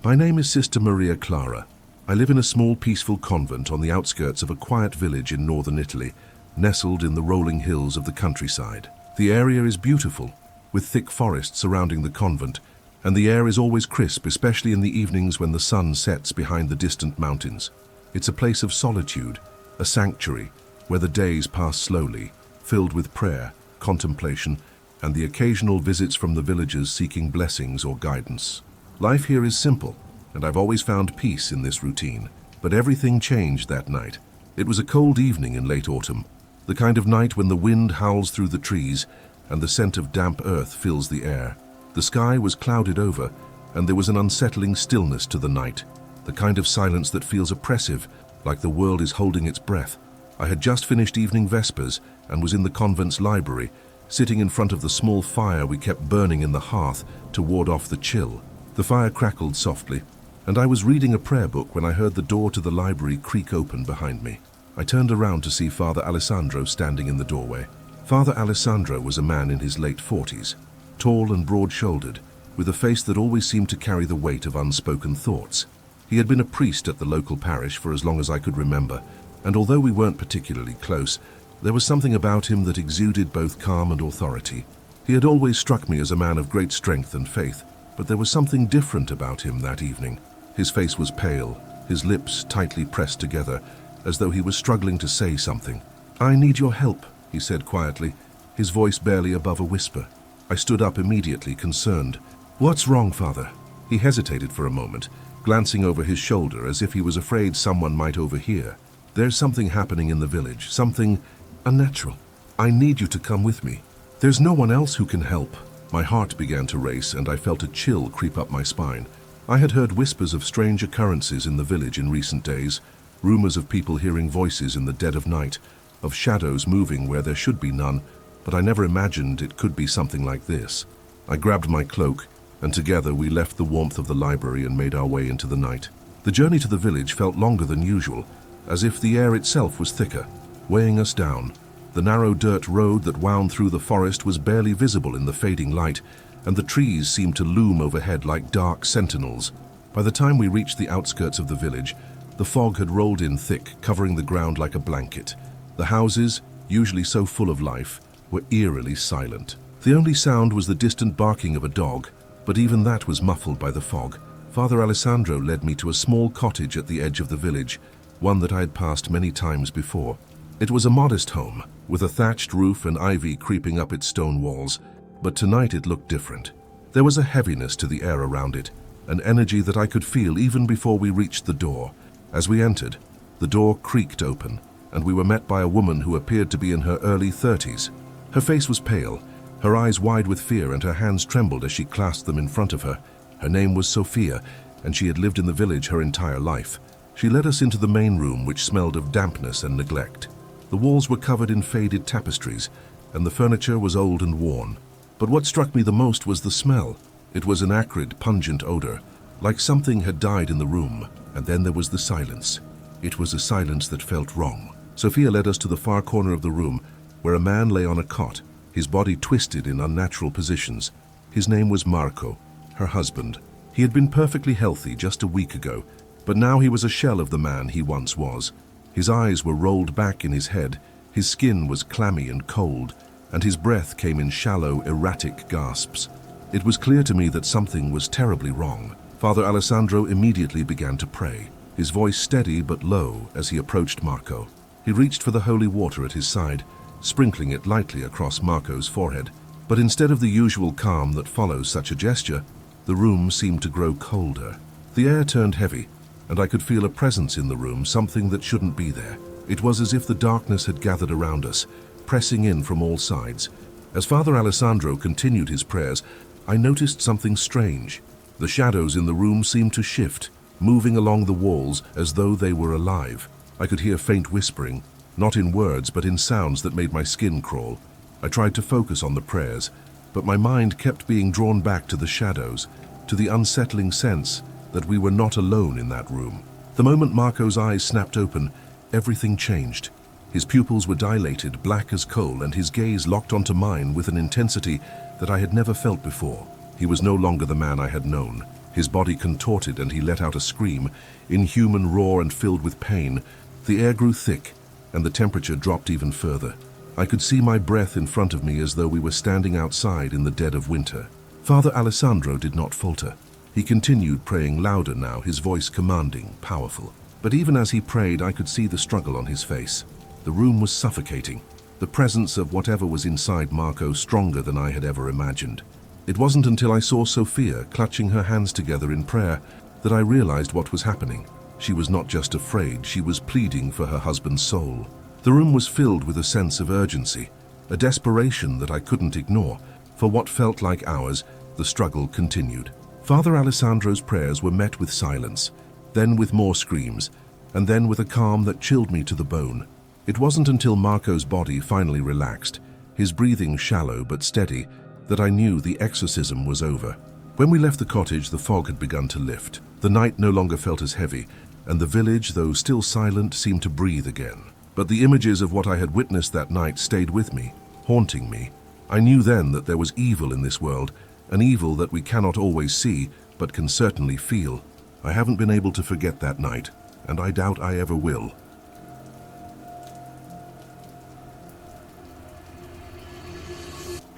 My name is Sister Maria Clara. I live in a small peaceful convent on the outskirts of a quiet village in northern Italy, nestled in the rolling hills of the countryside. The area is beautiful, with thick forests surrounding the convent, and the air is always crisp, especially in the evenings when the sun sets behind the distant mountains. It's a place of solitude, a sanctuary, where the days pass slowly, filled with prayer, contemplation, and the occasional visits from the villagers seeking blessings or guidance. Life here is simple, and I've always found peace in this routine. But everything changed that night. It was a cold evening in late autumn, the kind of night when the wind howls through the trees and the scent of damp earth fills the air. The sky was clouded over, and there was an unsettling stillness to the night, the kind of silence that feels oppressive, like the world is holding its breath. I had just finished evening vespers and was in the convent's library, sitting in front of the small fire we kept burning in the hearth to ward off the chill. The fire crackled softly, and I was reading a prayer book when I heard the door to the library creak open behind me. I turned around to see Father Alessandro standing in the doorway. Father Alessandro was a man in his late 40s, tall and broad-shouldered, with a face that always seemed to carry the weight of unspoken thoughts. He had been a priest at the local parish for as long as I could remember, and although we weren't particularly close, there was something about him that exuded both calm and authority. He had always struck me as a man of great strength and faith, but there was something different about him that evening. His face was pale, his lips tightly pressed together, as though he was struggling to say something. "I need your help," he said quietly, his voice barely above a whisper. I stood up immediately, concerned. "What's wrong, Father?" He hesitated for a moment, glancing over his shoulder as if he was afraid someone might overhear. "There's something happening in the village, something unnatural. I need you to come with me. There's no one else who can help." My heart began to race, and I felt a chill creep up my spine. I had heard whispers of strange occurrences in the village in recent days, rumors of people hearing voices in the dead of night, of shadows moving where there should be none, but I never imagined it could be something like this. I grabbed my cloak, and together we left the warmth of the library and made our way into the night. The journey to the village felt longer than usual, as if the air itself was thicker, weighing us down. The narrow dirt road that wound through the forest was barely visible in the fading light, and the trees seemed to loom overhead like dark sentinels. By the time we reached the outskirts of the village, the fog had rolled in thick, covering the ground like a blanket. The houses, usually so full of life, were eerily silent. The only sound was the distant barking of a dog, but even that was muffled by the fog. Father Alessandro led me to a small cottage at the edge of the village, one that I had passed many times before. It was a modest home, with a thatched roof and ivy creeping up its stone walls, but tonight it looked different. There was a heaviness to the air around it, an energy that I could feel even before we reached the door. As we entered, the door creaked open, and we were met by a woman who appeared to be in her early 30s. Her face was pale, her eyes wide with fear, and her hands trembled as she clasped them in front of her. Her name was Sophia, and she had lived in the village her entire life. She led us into the main room, which smelled of dampness and neglect. The walls were covered in faded tapestries, and the furniture was old and worn. But what struck me the most was the smell. It was an acrid, pungent odor, like something had died in the room. And then there was the silence. It was a silence that felt wrong. Sophia led us to the far corner of the room, where a man lay on a cot, his body twisted in unnatural positions. His name was Marco, her husband. He had been perfectly healthy just a week ago, but now he was a shell of the man he once was. His eyes were rolled back in his head, his skin was clammy and cold, and his breath came in shallow, erratic gasps. It was clear to me that something was terribly wrong. Father Alessandro immediately began to pray, his voice steady but low as he approached Marco. He reached for the holy water at his side, sprinkling it lightly across Marco's forehead. But instead of the usual calm that follows such a gesture, the room seemed to grow colder. The air turned heavy, and I could feel a presence in the room, something that shouldn't be there. It was as if the darkness had gathered around us, pressing in from all sides. As Father Alessandro continued his prayers, I noticed something strange. The shadows in the room seemed to shift, moving along the walls as though they were alive. I could hear faint whispering, not in words but in sounds that made my skin crawl. I tried to focus on the prayers, but my mind kept being drawn back to the shadows, to the unsettling sense that we were not alone in that room. The moment Marco's eyes snapped open, everything changed. His pupils were dilated, black as coal, and his gaze locked onto mine with an intensity that I had never felt before. He was no longer the man I had known. His body contorted and he let out a scream, inhuman, raw and filled with pain. The air grew thick and the temperature dropped even further. I could see my breath in front of me as though we were standing outside in the dead of winter. Father Alessandro did not falter. He continued praying louder now, his voice commanding, powerful. But even as he prayed, I could see the struggle on his face. The room was suffocating, the presence of whatever was inside Marco stronger than I had ever imagined. It wasn't until I saw Sophia clutching her hands together in prayer that I realized what was happening. She was not just afraid, she was pleading for her husband's soul. The room was filled with a sense of urgency, a desperation that I couldn't ignore. For what felt like hours, the struggle continued. Father Alessandro's prayers were met with silence, then with more screams, and then with a calm that chilled me to the bone. It wasn't until Marco's body finally relaxed, his breathing shallow but steady, that I knew the exorcism was over. When we left the cottage, the fog had begun to lift. The night no longer felt as heavy, and the village, though still silent, seemed to breathe again. But the images of what I had witnessed that night stayed with me, haunting me. I knew then that there was evil in this world, an evil that we cannot always see, but can certainly feel. I haven't been able to forget that night, and I doubt I ever will.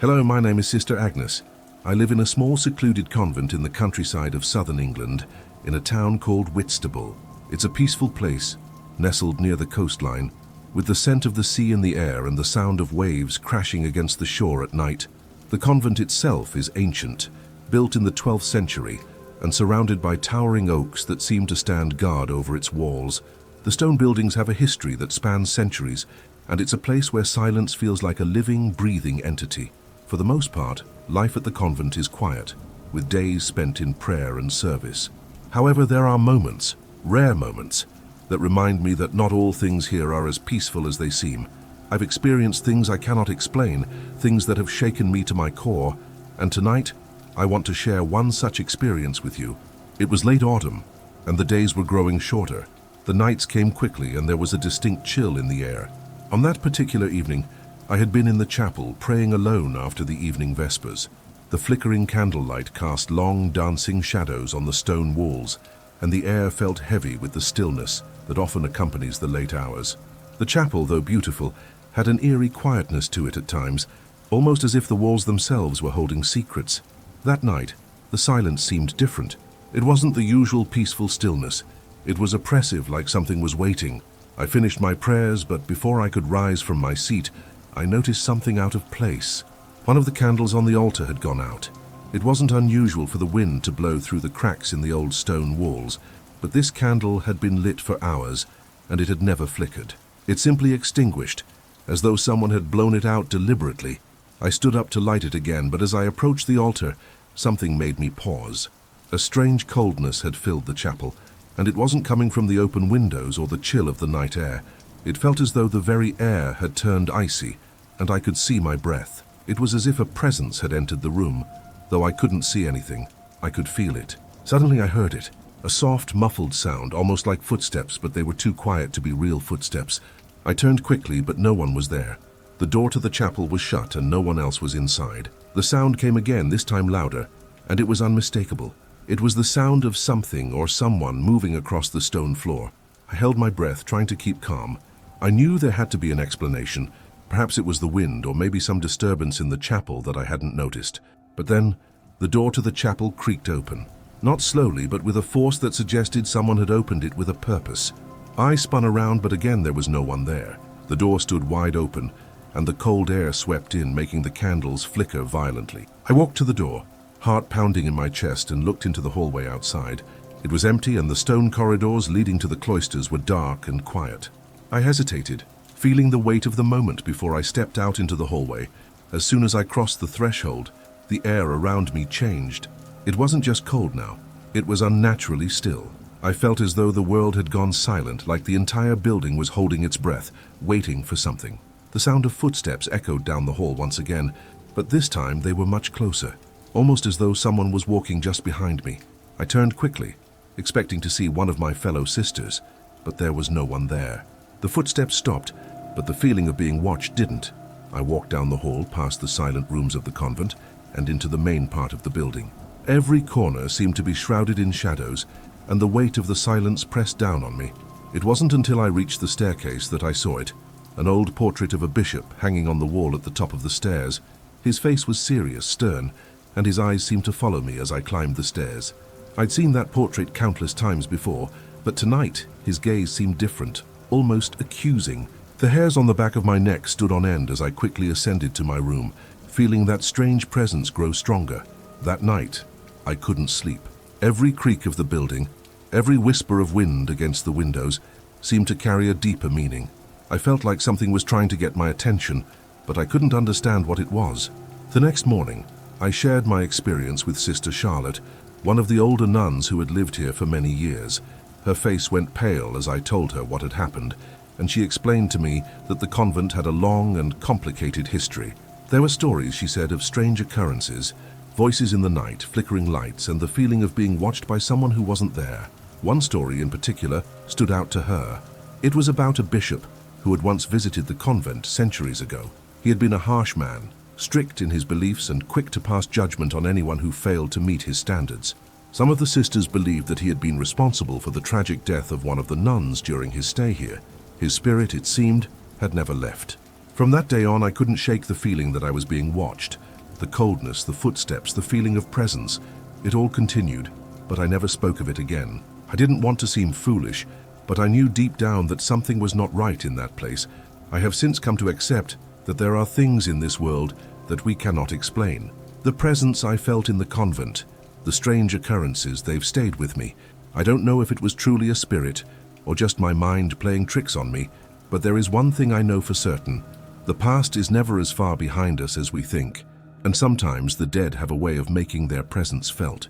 Hello, my name is Sister Agnes. I live in a small secluded convent in the countryside of southern England, in a town called Whitstable. It's a peaceful place, nestled near the coastline, with the scent of the sea in the air and the sound of waves crashing against the shore at night. The convent itself is ancient, built in the 12th century, and surrounded by towering oaks that seem to stand guard over its walls. The stone buildings have a history that spans centuries, and it's a place where silence feels like a living, breathing entity. For the most part, life at the convent is quiet, with days spent in prayer and service. However, there are moments, rare moments, that remind me that not all things here are as peaceful as they seem. I've experienced things I cannot explain, things that have shaken me to my core, and tonight, I want to share one such experience with you. It was late autumn, and the days were growing shorter. The nights came quickly, and there was a distinct chill in the air. On that particular evening, I had been in the chapel, praying alone after the evening vespers. The flickering candlelight cast long, dancing shadows on the stone walls, and the air felt heavy with the stillness that often accompanies the late hours. The chapel, though beautiful, had an eerie quietness to it at times, almost as if the walls themselves were holding secrets. That night, the silence seemed different. It wasn't the usual peaceful stillness. It was oppressive, like something was waiting. I finished my prayers, but before I could rise from my seat, I noticed something out of place. One of the candles on the altar had gone out. It wasn't unusual for the wind to blow through the cracks in the old stone walls, but this candle had been lit for hours, and it had never flickered. It simply extinguished, as though someone had blown it out deliberately. I stood up to light it again, but as I approached the altar, something made me pause. A strange coldness had filled the chapel, and it wasn't coming from the open windows or the chill of the night air. It felt as though the very air had turned icy, and I could see my breath. It was as if a presence had entered the room. Though I couldn't see anything, I could feel it. Suddenly I heard it, a soft, muffled sound, almost like footsteps, but they were too quiet to be real footsteps. I turned quickly, but no one was there. The door to the chapel was shut and no one else was inside. The sound came again, this time louder, and it was unmistakable. It was the sound of something or someone moving across the stone floor. I held my breath, trying to keep calm. I knew there had to be an explanation. Perhaps it was the wind, or maybe some disturbance in the chapel that I hadn't noticed. But then, the door to the chapel creaked open. Not slowly, but with a force that suggested someone had opened it with a purpose. I spun around, but again there was no one there. The door stood wide open, and the cold air swept in, making the candles flicker violently. I walked to the door, heart pounding in my chest, and looked into the hallway outside. It was empty, and the stone corridors leading to the cloisters were dark and quiet. I hesitated, feeling the weight of the moment before I stepped out into the hallway. As soon as I crossed the threshold, the air around me changed. It wasn't just cold now. It was unnaturally still. I felt as though the world had gone silent, like the entire building was holding its breath, waiting for something. The sound of footsteps echoed down the hall once again, but this time they were much closer, almost as though someone was walking just behind me. I turned quickly, expecting to see one of my fellow sisters, but there was no one there. The footsteps stopped, but the feeling of being watched didn't. I walked down the hall, past the silent rooms of the convent, and into the main part of the building. Every corner seemed to be shrouded in shadows, and the weight of the silence pressed down on me. It wasn't until I reached the staircase that I saw it, an old portrait of a bishop hanging on the wall at the top of the stairs. His face was serious, stern, and his eyes seemed to follow me as I climbed the stairs. I'd seen that portrait countless times before, but tonight his gaze seemed different, almost accusing. The hairs on the back of my neck stood on end as I quickly ascended to my room, feeling that strange presence grow stronger. That night, I couldn't sleep. Every creak of the building, every whisper of wind against the windows, seemed to carry a deeper meaning. I felt like something was trying to get my attention, but I couldn't understand what it was. The next morning, I shared my experience with Sister Charlotte, one of the older nuns who had lived here for many years. Her face went pale as I told her what had happened, and she explained to me that the convent had a long and complicated history. There were stories, she said, of strange occurrences, voices in the night, flickering lights, and the feeling of being watched by someone who wasn't there. One story in particular stood out to her. It was about a bishop who had once visited the convent centuries ago. He had been a harsh man, strict in his beliefs and quick to pass judgment on anyone who failed to meet his standards. Some of the sisters believed that he had been responsible for the tragic death of one of the nuns during his stay here. His spirit, it seemed, had never left. From that day on, I couldn't shake the feeling that I was being watched. The coldness, the footsteps, the feeling of presence, it all continued, but I never spoke of it again. I didn't want to seem foolish, but I knew deep down that something was not right in that place. I have since come to accept that there are things in this world that we cannot explain. The presence I felt in the convent, the strange occurrences, they've stayed with me. I don't know if it was truly a spirit or just my mind playing tricks on me, but there is one thing I know for certain. The past is never as far behind us as we think, and sometimes the dead have a way of making their presence felt.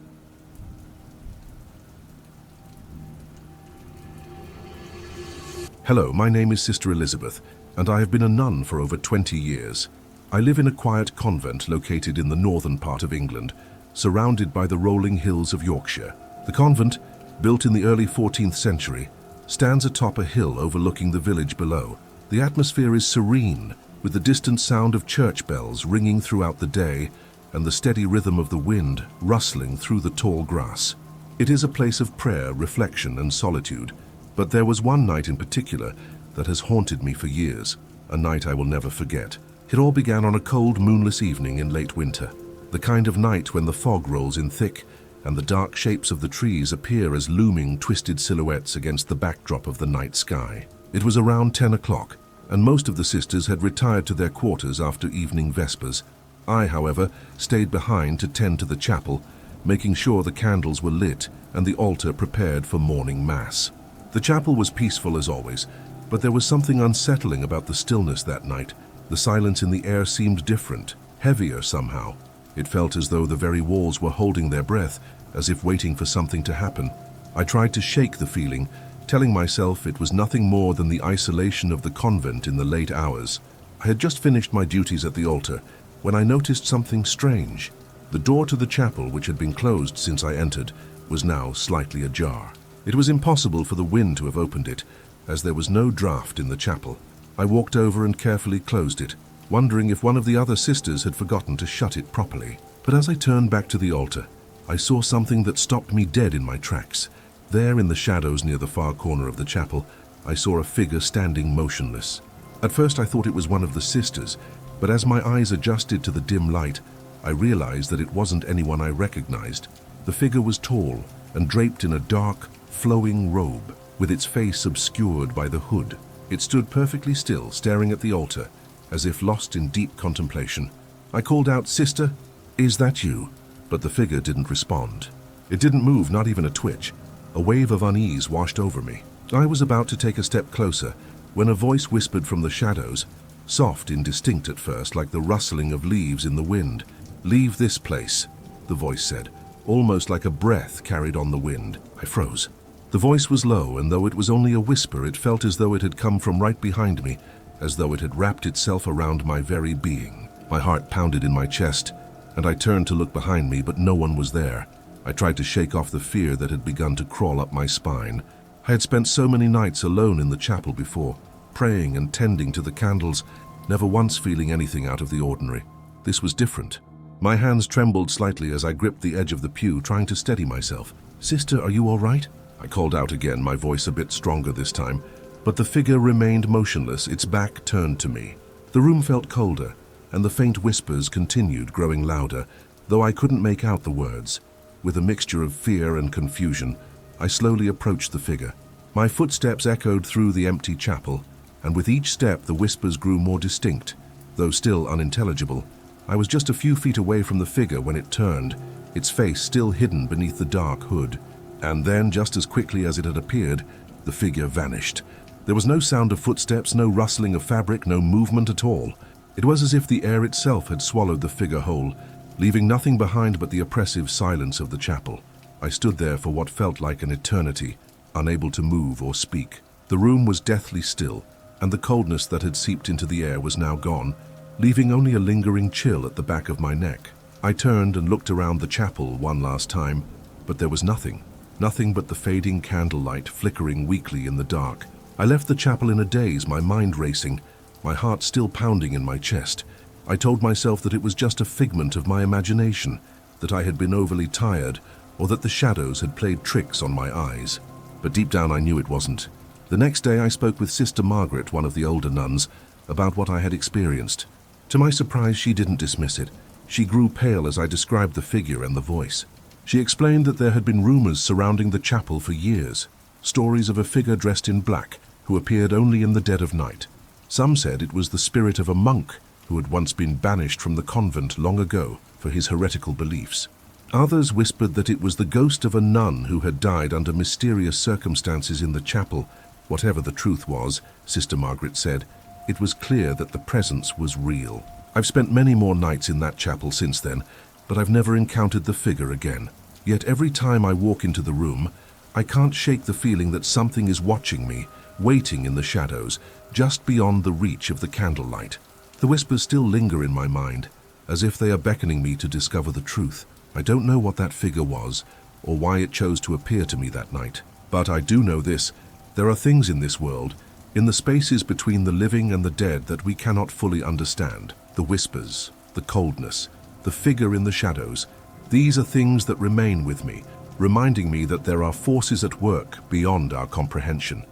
Hello, my name is Sister Elizabeth, and I have been a nun for over 20 years. I live in a quiet convent located in the northern part of England, surrounded by the rolling hills of Yorkshire. The convent, built in the early 14th century, stands atop a hill overlooking the village below. The atmosphere is serene, with the distant sound of church bells ringing throughout the day and the steady rhythm of the wind rustling through the tall grass. It is a place of prayer, reflection, and solitude, but there was one night in particular that has haunted me for years, a night I will never forget. It all began on a cold, moonless evening in late winter, the kind of night when the fog rolls in thick and the dark shapes of the trees appear as looming, twisted silhouettes against the backdrop of the night sky. It was around 10 o'clock, and most of the sisters had retired to their quarters after evening vespers. I, however, stayed behind to tend to the chapel, making sure the candles were lit and the altar prepared for morning mass. The chapel was peaceful as always, but there was something unsettling about the stillness that night. The silence in the air seemed different, heavier somehow. It felt as though the very walls were holding their breath, as if waiting for something to happen. I tried to shake the feeling, telling myself it was nothing more than the isolation of the convent in the late hours. I had just finished my duties at the altar when I noticed something strange. The door to the chapel, which had been closed since I entered, was now slightly ajar. It was impossible for the wind to have opened it, as there was no draught in the chapel. I walked over and carefully closed it, wondering if one of the other sisters had forgotten to shut it properly. But as I turned back to the altar, I saw something that stopped me dead in my tracks. There in the shadows near the far corner of the chapel, I saw a figure standing motionless. At first I thought it was one of the sisters, but as my eyes adjusted to the dim light, I realized that it wasn't anyone I recognized. The figure was tall and draped in a dark, flowing robe, with its face obscured by the hood. It stood perfectly still, staring at the altar, as if lost in deep contemplation. I called out, "Sister, is that you?" But the figure didn't respond. It didn't move, not even a twitch. A wave of unease washed over me. I was about to take a step closer when a voice whispered from the shadows, soft, indistinct at first, like the rustling of leaves in the wind. "Leave this place," the voice said, almost like a breath carried on the wind. I froze. The voice was low, and though it was only a whisper, it felt as though it had come from right behind me, as though it had wrapped itself around my very being. My heart pounded in my chest, and I turned to look behind me, but no one was there. I tried to shake off the fear that had begun to crawl up my spine. I had spent so many nights alone in the chapel before, praying and tending to the candles, never once feeling anything out of the ordinary. This was different. My hands trembled slightly as I gripped the edge of the pew, trying to steady myself. "Sister, are you all right?" I called out again, my voice a bit stronger this time, but the figure remained motionless, its back turned to me. The room felt colder, and the faint whispers continued, growing louder, though I couldn't make out the words. With a mixture of fear and confusion, I slowly approached the figure. My footsteps echoed through the empty chapel, and with each step the whispers grew more distinct, though still unintelligible. I was just a few feet away from the figure when it turned, its face still hidden beneath the dark hood. And then, just as quickly as it had appeared, the figure vanished. There was no sound of footsteps, no rustling of fabric, no movement at all. It was as if the air itself had swallowed the figure whole, leaving nothing behind but the oppressive silence of the chapel. I stood there for what felt like an eternity, unable to move or speak. The room was deathly still, and the coldness that had seeped into the air was now gone, leaving only a lingering chill at the back of my neck. I turned and looked around the chapel one last time, but there was nothing. Nothing but the fading candlelight flickering weakly in the dark. I left the chapel in a daze, my mind racing, my heart still pounding in my chest. I told myself that it was just a figment of my imagination, that I had been overly tired, or that the shadows had played tricks on my eyes. But deep down I knew it wasn't. The next day I spoke with Sister Margaret, one of the older nuns, about what I had experienced. To my surprise, she didn't dismiss it. She grew pale as I described the figure and the voice. She explained that there had been rumors surrounding the chapel for years, stories of a figure dressed in black who appeared only in the dead of night. Some said it was the spirit of a monk who had once been banished from the convent long ago for his heretical beliefs. Others whispered that it was the ghost of a nun who had died under mysterious circumstances in the chapel. Whatever the truth was, Sister Margaret said, it was clear that the presence was real. I've spent many more nights in that chapel since then, but I've never encountered the figure again. Yet every time I walk into the room, I can't shake the feeling that something is watching me, waiting in the shadows, just beyond the reach of the candlelight. The whispers still linger in my mind, as if they are beckoning me to discover the truth. I don't know what that figure was, or why it chose to appear to me that night. But I do know this: there are things in this world, in the spaces between the living and the dead, that we cannot fully understand. The whispers, the coldness, the figure in the shadows. These are things that remain with me, reminding me that there are forces at work beyond our comprehension.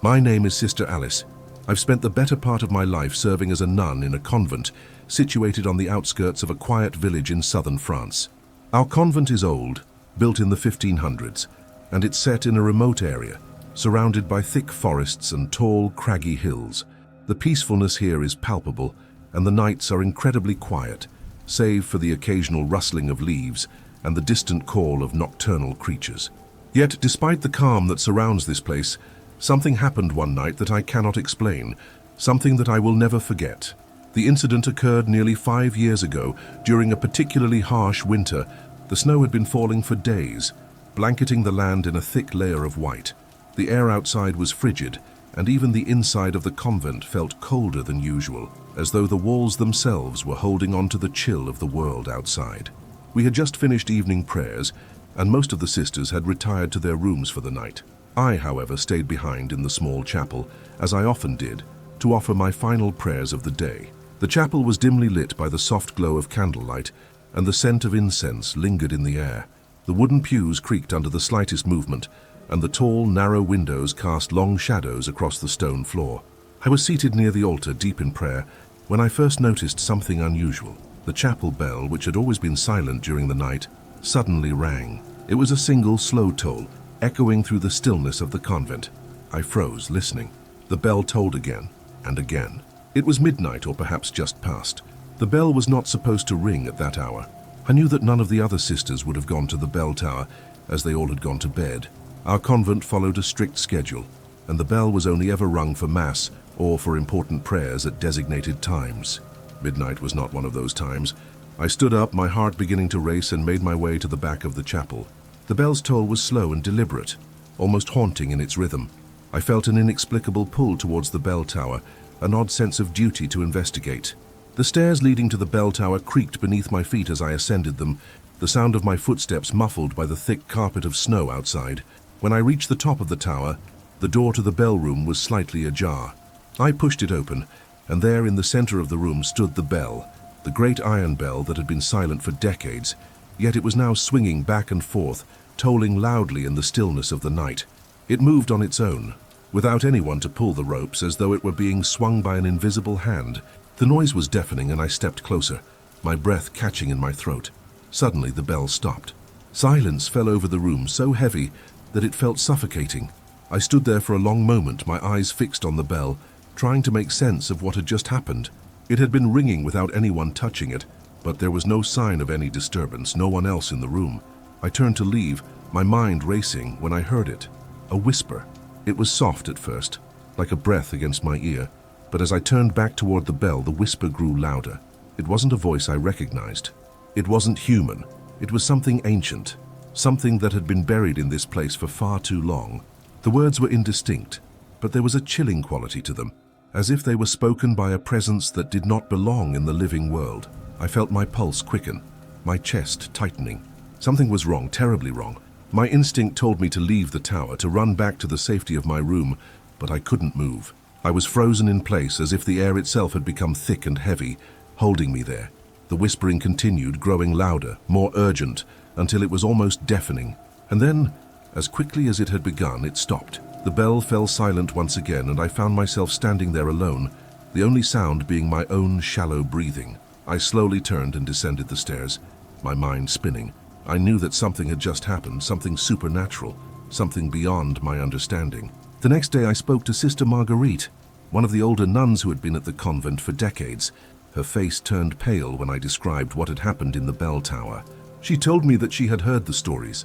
My name is Sister Alice. I've spent the better part of my life serving as a nun in a convent situated on the outskirts of a quiet village in southern France. Our convent is old, built in the 1500s, and it's set in a remote area, surrounded by thick forests and tall, craggy hills. The peacefulness here is palpable, and the nights are incredibly quiet, save for the occasional rustling of leaves and the distant call of nocturnal creatures. Yet, despite the calm that surrounds this place, something happened one night that I cannot explain, something that I will never forget. The incident occurred nearly 5 years ago, during a particularly harsh winter. The snow had been falling for days, blanketing the land in a thick layer of white. The air outside was frigid, and even the inside of the convent felt colder than usual, as though the walls themselves were holding on to the chill of the world outside. We had just finished evening prayers, and most of the sisters had retired to their rooms for the night. I, however, stayed behind in the small chapel, as I often did, to offer my final prayers of the day. The chapel was dimly lit by the soft glow of candlelight, and the scent of incense lingered in the air. The wooden pews creaked under the slightest movement, and the tall, narrow windows cast long shadows across the stone floor. I was seated near the altar, deep in prayer, when I first noticed something unusual. The chapel bell, which had always been silent during the night, suddenly rang. It was a single, slow toll, echoing through the stillness of the convent. I froze, listening. The bell tolled again and again. It was midnight, or perhaps just past. The bell was not supposed to ring at that hour. I knew that none of the other sisters would have gone to the bell tower, as they all had gone to bed. Our convent followed a strict schedule, and the bell was only ever rung for Mass or for important prayers at designated times. Midnight was not one of those times. I stood up, my heart beginning to race, and made my way to the back of the chapel. The bell's toll was slow and deliberate, almost haunting in its rhythm. I felt an inexplicable pull towards the bell tower, an odd sense of duty to investigate. The stairs leading to the bell tower creaked beneath my feet as I ascended them, the sound of my footsteps muffled by the thick carpet of snow outside. When I reached the top of the tower, the door to the bell room was slightly ajar. I pushed it open, and there in the center of the room stood the bell, the great iron bell that had been silent for decades, yet it was now swinging back and forth, tolling loudly in the stillness of the night. It moved on its own, without anyone to pull the ropes, as though it were being swung by an invisible hand. The noise was deafening, and I stepped closer, my breath catching in my throat. Suddenly the bell stopped. Silence fell over the room, so heavy that it felt suffocating. I stood there for a long moment, my eyes fixed on the bell, trying to make sense of what had just happened. It had been ringing without anyone touching it, but there was no sign of any disturbance, no one else in the room. I turned to leave, my mind racing, when I heard it. A whisper. It was soft at first, like a breath against my ear, but as I turned back toward the bell, the whisper grew louder. It wasn't a voice I recognized. It wasn't human. It was something ancient, something that had been buried in this place for far too long. The words were indistinct, but there was a chilling quality to them, as if they were spoken by a presence that did not belong in the living world. I felt my pulse quicken, my chest tightening. Something was wrong, terribly wrong. My instinct told me to leave the tower, to run back to the safety of my room, but I couldn't move. I was frozen in place, as if the air itself had become thick and heavy, holding me there. The whispering continued, growing louder, more urgent, until it was almost deafening. And then, as quickly as it had begun, it stopped. The bell fell silent once again, and I found myself standing there alone, the only sound being my own shallow breathing. I slowly turned and descended the stairs, my mind spinning. I knew that something had just happened, something supernatural, something beyond my understanding. The next day I spoke to Sister Marguerite, one of the older nuns who had been at the convent for decades. Her face turned pale when I described what had happened in the bell tower. She told me that she had heard the stories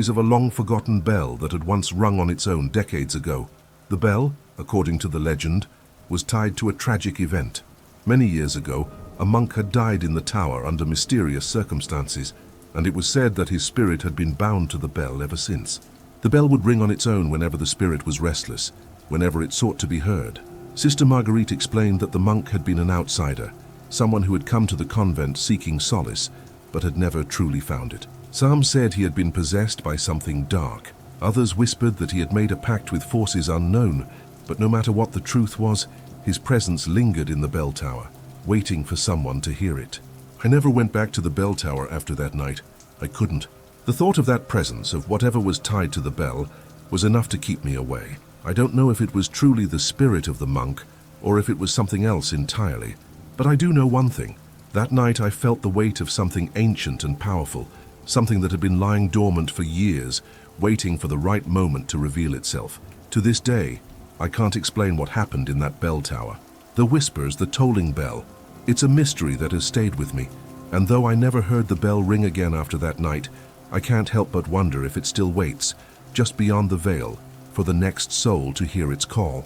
of a long-forgotten bell that had once rung on its own decades ago. The bell, according to the legend, was tied to a tragic event. Many years ago, a monk had died in the tower under mysterious circumstances, and it was said that his spirit had been bound to the bell ever since. The bell would ring on its own whenever the spirit was restless, whenever it sought to be heard. Sister Marguerite explained that the monk had been an outsider, someone who had come to the convent seeking solace, but had never truly found it. Some said he had been possessed by something dark. Others whispered that he had made a pact with forces unknown, but no matter what the truth was, his presence lingered in the bell tower, waiting for someone to hear it. I never went back to the bell tower after that night. I couldn't. The thought of that presence, of whatever was tied to the bell, was enough to keep me away. I don't know if it was truly the spirit of the monk, or if it was something else entirely. But I do know one thing. That night I felt the weight of something ancient and powerful, something that had been lying dormant for years, waiting for the right moment to reveal itself. To this day, I can't explain what happened in that bell tower. The whispers, the tolling bell, it's a mystery that has stayed with me, and though I never heard the bell ring again after that night, I can't help but wonder if it still waits, just beyond the veil, for the next soul to hear its call.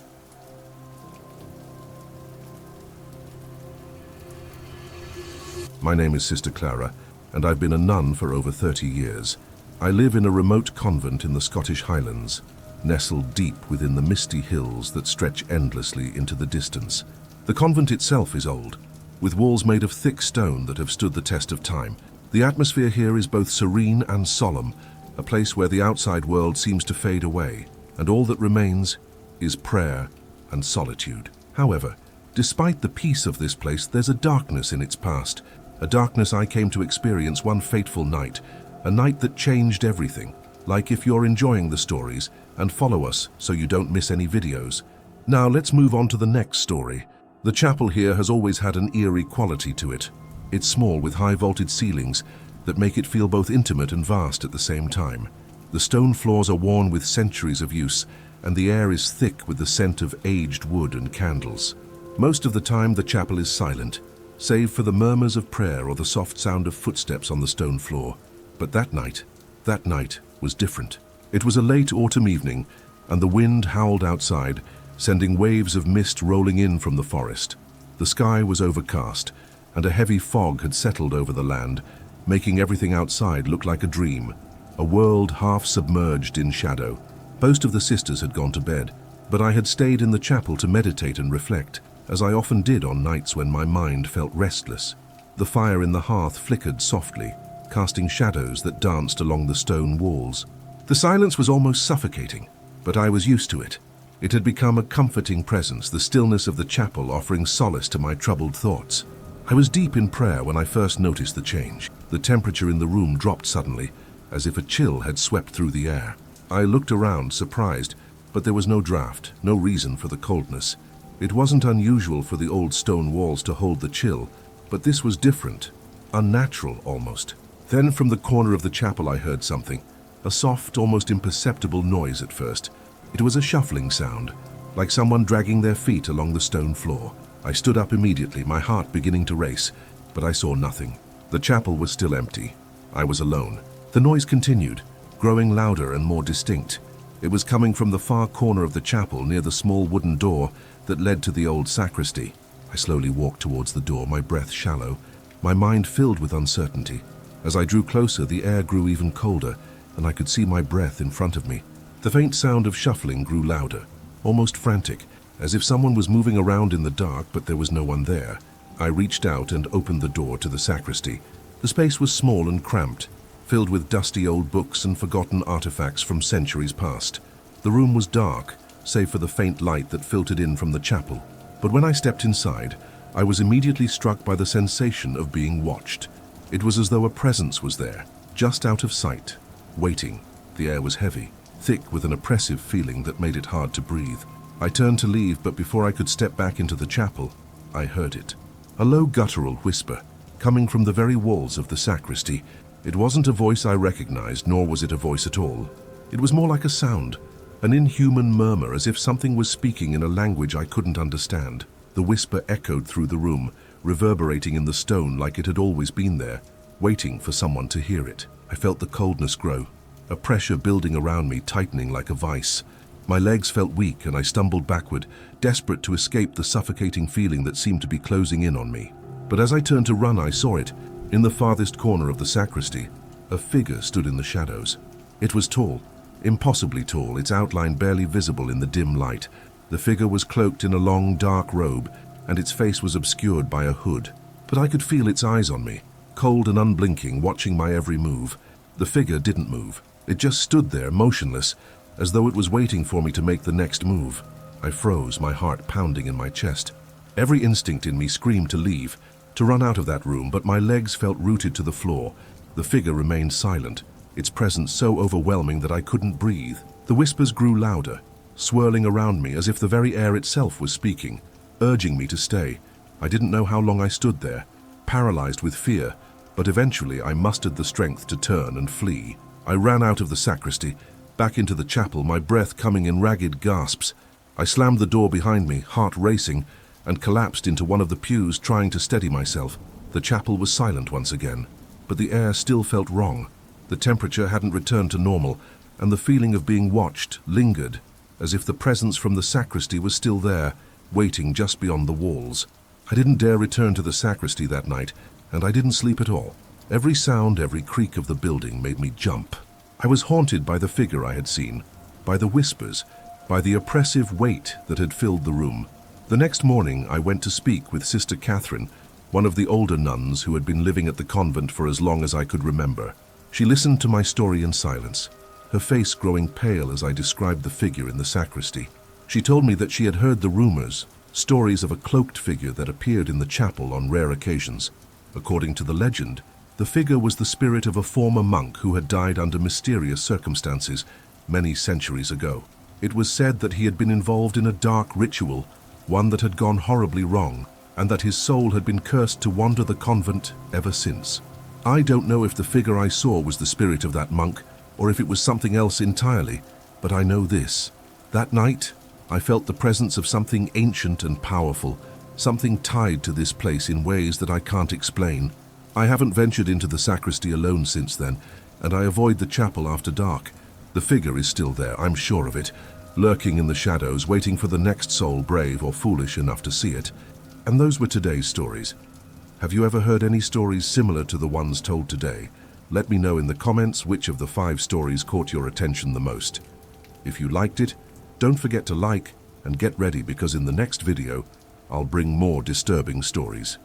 My name is Sister Clara, and I've been a nun for over 30 years. I live in a remote convent in the Scottish Highlands, nestled deep within the misty hills that stretch endlessly into the distance. The convent itself is old, with walls made of thick stone that have stood the test of time. The atmosphere here is both serene and solemn, a place where the outside world seems to fade away, and all that remains is prayer and solitude. However, despite the peace of this place, there's a darkness in its past, a darkness I came to experience one fateful night, a night that changed everything. Like if you're enjoying the stories, and follow us so you don't miss any videos. Now let's move on to the next story. The chapel here has always had an eerie quality to it. It's small with high vaulted ceilings that make it feel both intimate and vast at the same time. The stone floors are worn with centuries of use, and the air is thick with the scent of aged wood and candles. Most of the time the chapel is silent, save for the murmurs of prayer or the soft sound of footsteps on the stone floor. But that night was different. It was a late autumn evening, and the wind howled outside, sending waves of mist rolling in from the forest. The sky was overcast, and a heavy fog had settled over the land, making everything outside look like a dream, a world half submerged in shadow. Most of the sisters had gone to bed, but I had stayed in the chapel to meditate and reflect, as I often did on nights when my mind felt restless. The fire in the hearth flickered softly, casting shadows that danced along the stone walls. The silence was almost suffocating, but I was used to it. It had become a comforting presence, the stillness of the chapel offering solace to my troubled thoughts. I was deep in prayer when I first noticed the change. The temperature in the room dropped suddenly, as if a chill had swept through the air. I looked around, surprised, but there was no draft, no reason for the coldness. It wasn't unusual for the old stone walls to hold the chill, but this was different, unnatural almost. Then from the corner of the chapel I heard something, a soft, almost imperceptible noise at first. It was a shuffling sound, like someone dragging their feet along the stone floor. I stood up immediately, my heart beginning to race, but I saw nothing. The chapel was still empty. I was alone. The noise continued, growing louder and more distinct. It was coming from the far corner of the chapel near the small wooden door that led to the old sacristy. I slowly walked towards the door, my breath shallow, my mind filled with uncertainty. As I drew closer, the air grew even colder, and I could see my breath in front of me. The faint sound of shuffling grew louder, almost frantic, as if someone was moving around in the dark, but there was no one there. I reached out and opened the door to the sacristy. The space was small and cramped, filled with dusty old books and forgotten artifacts from centuries past. The room was dark, save for the faint light that filtered in from the chapel. But when I stepped inside, I was immediately struck by the sensation of being watched. It was as though a presence was there, just out of sight, waiting. The air was heavy, thick with an oppressive feeling that made it hard to breathe. I turned to leave, but before I could step back into the chapel, I heard it. A low guttural whisper, coming from the very walls of the sacristy. It wasn't a voice I recognized, nor was it a voice at all. It was more like a sound, an inhuman murmur, as if something was speaking in a language I couldn't understand. The whisper echoed through the room, reverberating in the stone like it had always been there, waiting for someone to hear it. I felt the coldness grow, a pressure building around me, tightening like a vice. My legs felt weak and I stumbled backward, desperate to escape the suffocating feeling that seemed to be closing in on me. But as I turned to run, I saw it. In the farthest corner of the sacristy, a figure stood in the shadows. It was tall, impossibly tall, its outline barely visible in the dim light. The figure was cloaked in a long, dark robe, and its face was obscured by a hood. But I could feel its eyes on me, cold and unblinking, watching my every move. The figure didn't move. It just stood there, motionless, as though it was waiting for me to make the next move. I froze, my heart pounding in my chest. Every instinct in me screamed to leave, to run out of that room, but my legs felt rooted to the floor. The figure remained silent, its presence so overwhelming that I couldn't breathe. The whispers grew louder, swirling around me as if the very air itself was speaking, urging me to stay. I didn't know how long I stood there, paralyzed with fear, but eventually I mustered the strength to turn and flee. I ran out of the sacristy, back into the chapel, my breath coming in ragged gasps. I slammed the door behind me, heart racing, and collapsed into one of the pews, trying to steady myself. The chapel was silent once again, but the air still felt wrong. The temperature hadn't returned to normal, and the feeling of being watched lingered, as if the presence from the sacristy was still there, waiting just beyond the walls. I didn't dare return to the sacristy that night, and I didn't sleep at all. Every sound, every creak of the building made me jump. I was haunted by the figure I had seen, by the whispers, by the oppressive weight that had filled the room. The next morning I went to speak with Sister Catherine, one of the older nuns who had been living at the convent for as long as I could remember. She listened to my story in silence, her face growing pale as I described the figure in the sacristy. She told me that she had heard the rumors, stories of a cloaked figure that appeared in the chapel on rare occasions. According to the legend, the figure was the spirit of a former monk who had died under mysterious circumstances many centuries ago. It was said that he had been involved in a dark ritual, one that had gone horribly wrong, and that his soul had been cursed to wander the convent ever since. I don't know if the figure I saw was the spirit of that monk, or if it was something else entirely, but I know this. That night, I felt the presence of something ancient and powerful, something tied to this place in ways that I can't explain. I haven't ventured into the sacristy alone since then, and I avoid the chapel after dark. The figure is still there, I'm sure of it, lurking in the shadows, waiting for the next soul brave or foolish enough to see it. And those were today's stories. Have you ever heard any stories similar to the ones told today? Let me know in the comments which of the 5 stories caught your attention the most. If you liked it, don't forget to like and get ready, because in the next video, I'll bring more disturbing stories.